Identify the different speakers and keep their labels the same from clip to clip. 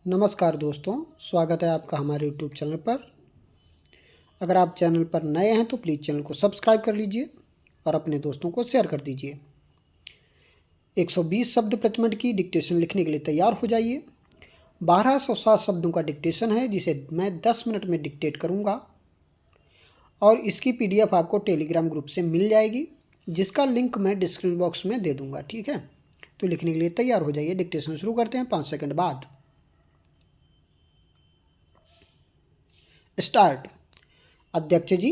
Speaker 1: नमस्कार दोस्तों, स्वागत है आपका हमारे YouTube चैनल पर। अगर आप चैनल पर नए हैं तो प्लीज़ चैनल को सब्सक्राइब कर लीजिए और अपने दोस्तों को शेयर कर दीजिए। 120 शब्द प्रति मिनट की डिक्टेशन लिखने के लिए तैयार हो जाइए। 1207 शब्दों का डिक्टेशन है जिसे मैं 10 मिनट में डिक्टेट करूँगा और इसकी PDF आपको टेलीग्राम ग्रुप से मिल जाएगी, जिसका लिंक मैं डिस्क्रिप्शन बॉक्स में दे दूँगा। ठीक है, तो लिखने के लिए तैयार हो जाइए। डिक्टेशन शुरू करते हैं 5 सेकंड बाद। स्टार्ट। अध्यक्ष जी,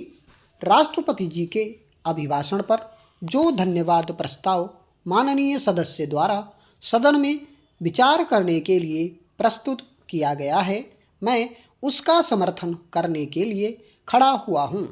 Speaker 1: राष्ट्रपति जी के अभिभाषण पर जो धन्यवाद प्रस्ताव माननीय सदस्य द्वारा सदन में विचार करने के लिए प्रस्तुत किया गया है, मैं उसका समर्थन करने के लिए खड़ा हुआ हूँ।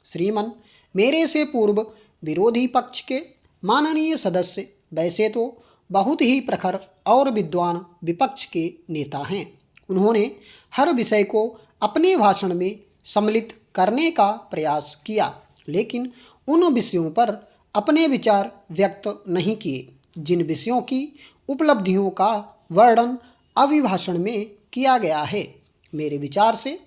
Speaker 1: श्रीमान, मेरे से पूर्व विरोधी पक्ष के माननीय सदस्य वैसे तो बहुत ही प्रखर और विद्वान विपक्ष के नेता हैं। उन्होंने हर विषय को अपने भाषण में सम्मिलित करने का प्रयास किया, लेकिन उन विषयों पर अपने विचार व्यक्त नहीं किए जिन विषयों की उपलब्धियों का वर्णन अभिभाषण में किया गया है। मेरे विचार से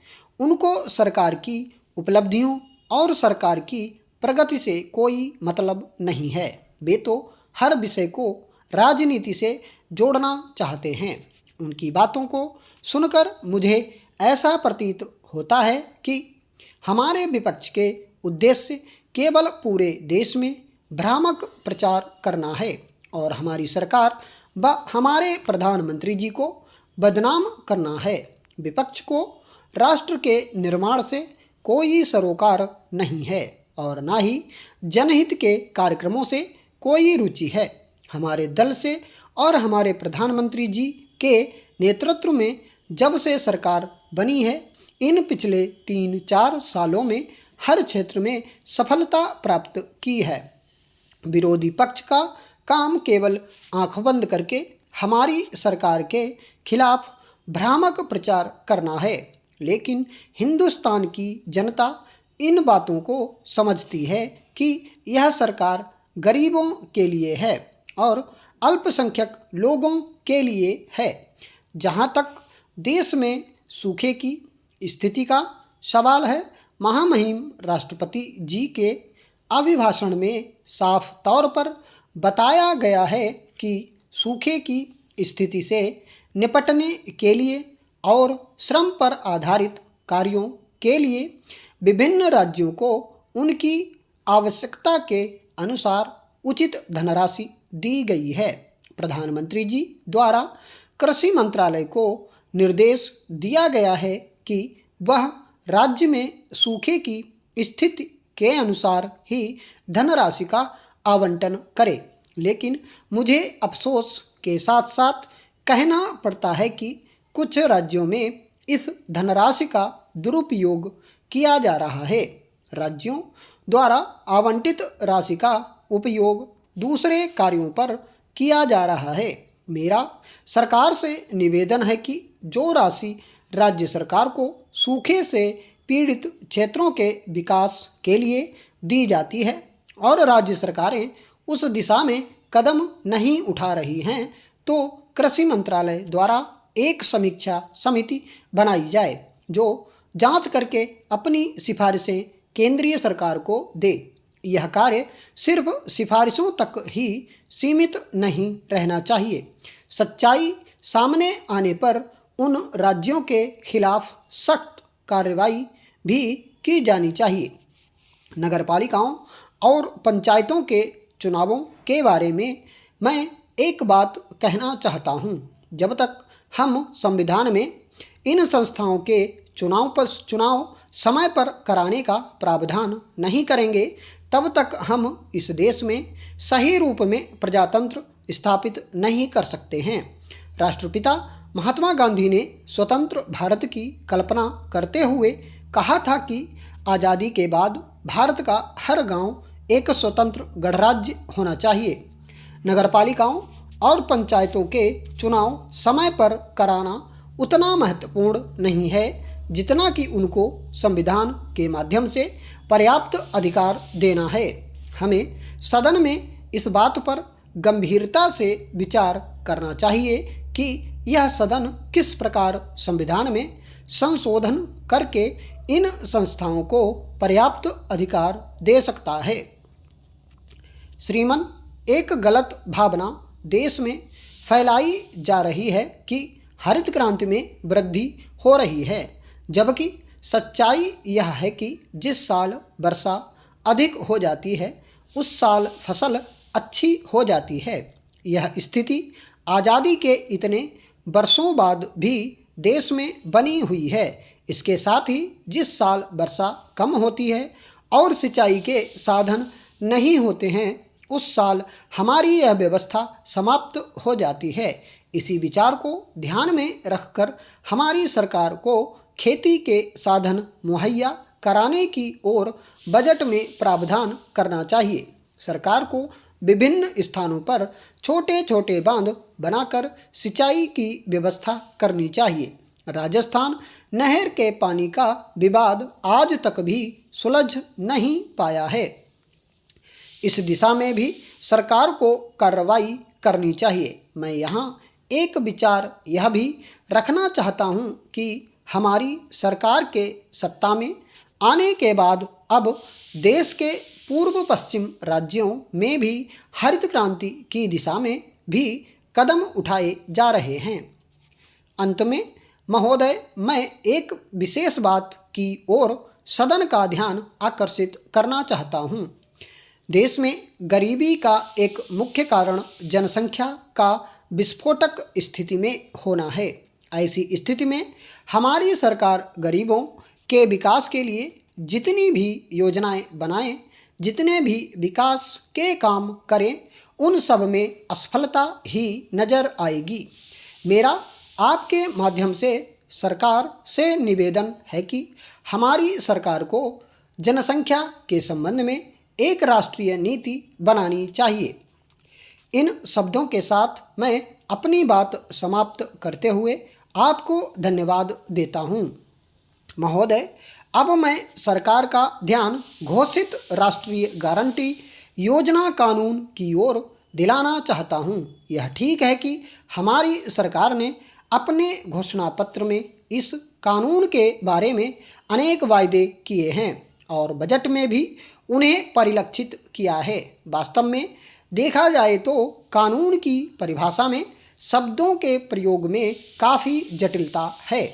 Speaker 1: उनको सरकार की उपलब्धियों और सरकार की प्रगति से कोई मतलब नहीं है। वे तो हर विषय को राजनीति से जोड़ना चाहते हैं। उनकी बातों को सुनकर मुझे ऐसा प्रतीत होता है कि हमारे विपक्ष के उद्देश्य केवल पूरे देश में भ्रामक प्रचार करना है और हमारी सरकार व हमारे प्रधानमंत्री जी को बदनाम करना है। विपक्ष को राष्ट्र के निर्माण से कोई सरोकार नहीं है और ना ही जनहित के कार्यक्रमों से कोई रुचि है। हमारे दल से और हमारे प्रधानमंत्री जी के नेतृत्व में जब से सरकार बनी है, इन पिछले 3-4 सालों में हर क्षेत्र में सफलता प्राप्त की है। विरोधी पक्ष का काम केवल आंख बंद करके हमारी सरकार के खिलाफ भ्रामक प्रचार करना है, लेकिन हिंदुस्तान की जनता इन बातों को समझती है कि यह सरकार गरीबों के लिए है और अल्पसंख्यक लोगों के लिए है। जहाँ तक देश में सूखे की स्थिति का सवाल है, महामहिम राष्ट्रपति जी के अभिभाषण में साफ तौर पर बताया गया है कि सूखे की स्थिति से निपटने के लिए और श्रम पर आधारित कार्यों के लिए विभिन्न राज्यों को उनकी आवश्यकता के अनुसार उचित धनराशि दी गई है। प्रधानमंत्री जी द्वारा कृषि मंत्रालय को निर्देश दिया गया है कि वह राज्य में सूखे की स्थिति के अनुसार ही धनराशि का आवंटन करे, लेकिन मुझे अफसोस के साथ साथ कहना पड़ता है कि कुछ राज्यों में इस धनराशि का दुरुपयोग किया जा रहा है। राज्यों द्वारा आवंटित राशि का उपयोग दूसरे कार्यों पर किया जा रहा है। मेरा सरकार से निवेदन है कि जो राशि राज्य सरकार को सूखे से पीड़ित क्षेत्रों के विकास के लिए दी जाती है और राज्य सरकारें उस दिशा में कदम नहीं उठा रही हैं, तो कृषि मंत्रालय द्वारा एक समीक्षा समिति बनाई जाए जो जांच करके अपनी सिफारिशें केंद्रीय सरकार को दे। यह कार्य सिर्फ सिफारिशों तक ही सीमित नहीं रहना चाहिए। सच्चाई सामने आने पर उन राज्यों के खिलाफ सख्त कार्रवाई भी की जानी चाहिए। नगरपालिकाओं और पंचायतों के चुनावों के बारे में मैं एक बात कहना चाहता हूँ। जब तक हम संविधान में इन संस्थाओं के चुनाव समय पर कराने का प्रावधान नहीं करेंगे, तब तक हम इस देश में सही रूप में प्रजातंत्र स्थापित नहीं कर सकते हैं। राष्ट्रपिता महात्मा गांधी ने स्वतंत्र भारत की कल्पना करते हुए कहा था कि आज़ादी के बाद भारत का हर गांव एक स्वतंत्र गणराज्य होना चाहिए। नगरपालिकाओं और पंचायतों के चुनाव समय पर कराना उतना महत्वपूर्ण नहीं है जितना कि उनको संविधान के माध्यम से पर्याप्त अधिकार देना है। हमें सदन में इस बात पर गंभीरता से विचार करना चाहिए कि यह सदन किस प्रकार संविधान में संशोधन करके इन संस्थाओं को पर्याप्त अधिकार दे सकता है। श्रीमान, एक गलत भावना देश में फैलाई जा रही है कि हरित क्रांति में वृद्धि हो रही है, जबकि सच्चाई यह है कि जिस साल वर्षा अधिक हो जाती है उस साल फसल अच्छी हो जाती है। यह स्थिति आज़ादी के इतने वर्षों बाद भी देश में बनी हुई है। इसके साथ ही जिस साल वर्षा कम होती है और सिंचाई के साधन नहीं होते हैं उस साल हमारी यह व्यवस्था समाप्त हो जाती है। इसी विचार को ध्यान में रखकर हमारी सरकार को खेती के साधन मुहैया कराने की ओर बजट में प्रावधान करना चाहिए। सरकार को विभिन्न स्थानों पर छोटे छोटे बांध बनाकर सिंचाई की व्यवस्था करनी चाहिए। राजस्थान नहर के पानी का विवाद आज तक भी सुलझ नहीं पाया है। इस दिशा में भी सरकार को कार्रवाई करनी चाहिए। मैं यहाँ एक विचार यह भी रखना चाहता हूँ कि हमारी सरकार के सत्ता में आने के बाद अब देश के पूर्व पश्चिम राज्यों में भी हरित क्रांति की दिशा में भी कदम उठाए जा रहे हैं। अंत में महोदय, मैं एक विशेष बात की ओर सदन का ध्यान आकर्षित करना चाहता हूँ। देश में गरीबी का एक मुख्य कारण जनसंख्या का विस्फोटक स्थिति में होना है। ऐसी स्थिति में हमारी सरकार गरीबों के विकास के लिए जितनी भी योजनाएं बनाए, जितने भी विकास के काम करें, उन सब में असफलता ही नज़र आएगी। मेरा आपके माध्यम से सरकार से निवेदन है कि हमारी सरकार को जनसंख्या के संबंध में एक राष्ट्रीय नीति बनानी चाहिए। इन शब्दों के साथ मैं अपनी बात समाप्त करते हुए आपको धन्यवाद देता हूँ। महोदय, अब मैं सरकार का ध्यान घोषित राष्ट्रीय गारंटी योजना कानून की ओर दिलाना चाहता हूँ। यह ठीक है कि हमारी सरकार ने अपने घोषणा पत्र में इस कानून के बारे में अनेक वायदे किए हैं और बजट में भी उन्हें परिलक्षित किया है। वास्तव में देखा जाए तो कानून की परिभाषा में शब्दों के प्रयोग में काफ़ी जटिलता है।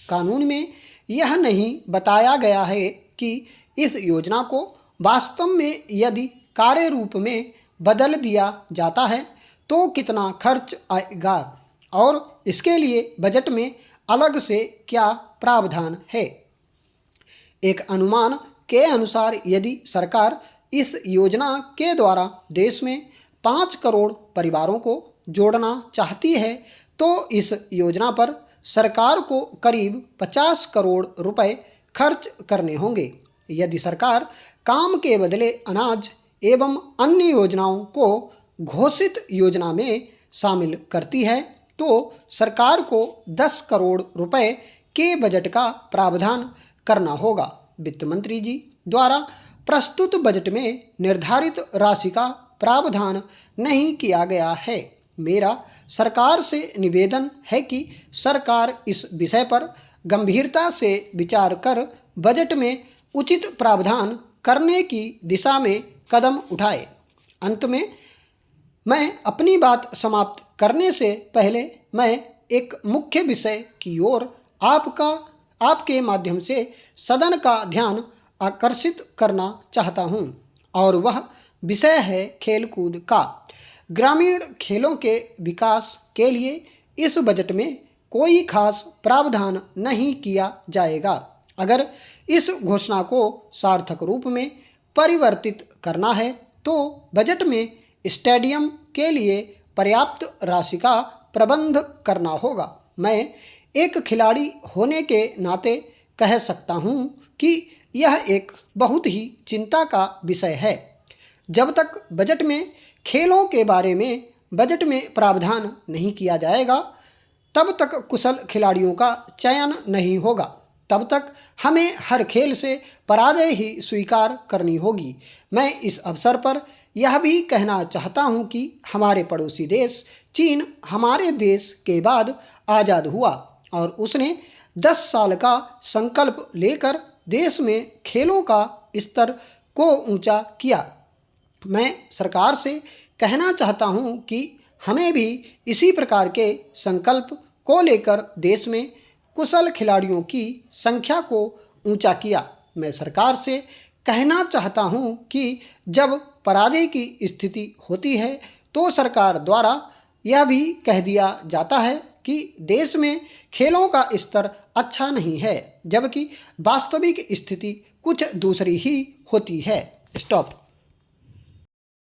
Speaker 1: कानून में यह नहीं बताया गया है कि इस योजना को वास्तव में यदि कार्य रूप में बदल दिया जाता है तो कितना खर्च आएगा और इसके लिए बजट में अलग से क्या प्रावधान है। एक अनुमान के अनुसार यदि सरकार इस योजना के द्वारा देश में 5 करोड़ परिवारों को जोड़ना चाहती है तो इस योजना पर सरकार को करीब 50 करोड़ रुपए खर्च करने होंगे। यदि सरकार काम के बदले अनाज एवं अन्य योजनाओं को घोषित योजना में शामिल करती है तो सरकार को 10 करोड़ रुपए के बजट का प्रावधान करना होगा। वित्त मंत्री जी द्वारा प्रस्तुत बजट में निर्धारित राशि का प्रावधान नहीं किया गया है। मेरा सरकार से निवेदन है कि सरकार इस विषय पर गंभीरता से विचार कर बजट में उचित प्रावधान करने की दिशा में कदम उठाए। अंत में मैं अपनी बात समाप्त करने से पहले मैं एक मुख्य विषय की ओर आपके माध्यम से सदन का ध्यान आकर्षित करना चाहता हूँ और वह विषय है खेलकूद का। ग्रामीण खेलों के विकास के लिए इस बजट में कोई खास प्रावधान नहीं किया जाएगा। अगर इस घोषणा को सार्थक रूप में परिवर्तित करना है तो बजट में स्टेडियम के लिए पर्याप्त राशि का प्रबंध करना होगा। मैं एक खिलाड़ी होने के नाते कह सकता हूँ कि यह एक बहुत ही चिंता का विषय है। जब तक बजट में खेलों के बारे में बजट में प्रावधान नहीं किया जाएगा तब तक कुशल खिलाड़ियों का चयन नहीं होगा। तब तक हमें हर खेल से पराजय ही स्वीकार करनी होगी। मैं इस अवसर पर यह भी कहना चाहता हूं कि हमारे पड़ोसी देश चीन हमारे देश के बाद आज़ाद हुआ और उसने 10 साल का संकल्प लेकर देश में खेलों का स्तर को ऊंचा किया। मैं सरकार से कहना चाहता हूं कि हमें भी इसी प्रकार के संकल्प को लेकर देश में कुशल खिलाड़ियों की संख्या को ऊंचा किया। मैं सरकार से कहना चाहता हूं कि जब पराजय की स्थिति होती है तो सरकार द्वारा यह भी कह दिया जाता है कि देश में खेलों का स्तर अच्छा नहीं है, जबकि वास्तविक स्थिति कुछ दूसरी ही होती है। स्टॉप।